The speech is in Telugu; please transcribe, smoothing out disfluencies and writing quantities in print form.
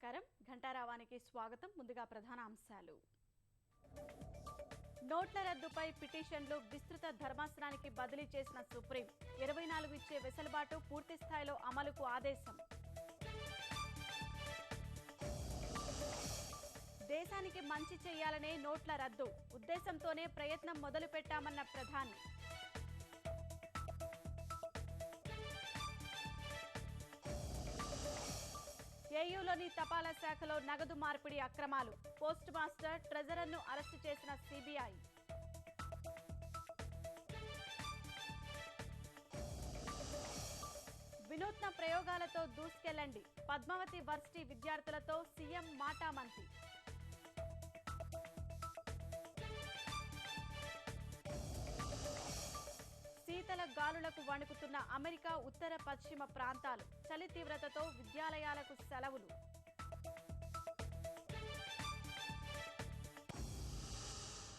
నమస్కారం ఘంటారావానికి స్వాగతం. ముందుగా ప్రధాన అంశాలు. నోట్ల రద్దుపై పిటిషన్లు విస్తృత ధర్మాసనానికి బదిలీ చేసిన సుప్రీం. 24 ఇచ్చే వెసులుబాటు పూర్తి స్థాయిలో అమలుకు ఆదేశం. దేశానికి మంచి చేయాలనే నోట్ల రద్దు ఉద్దేశంతోనే ప్రయత్నం మొదలుపెట్టామన్న ప్రధాని. ఏయూలోని తపాలా శాఖలో నగదు మార్పిడి అక్రమాలు. పోస్ట్ మాస్టర్ ట్రెజరర్ను అరెస్టు చేసిన సిబిఐ. వినూత్న ప్రయోగాలతో దూసుకెళ్లండి. పద్మావతి వర్సిటీ విద్యార్థులతో సీఎం మాటామంతి. శీతల గాలులకు వణుకుతున్న అమెరికా ఉత్తర పశ్చిమ ప్రాంతాలు. చలి తీవ్రతతో విద్యాలయాలకు సెలవులు.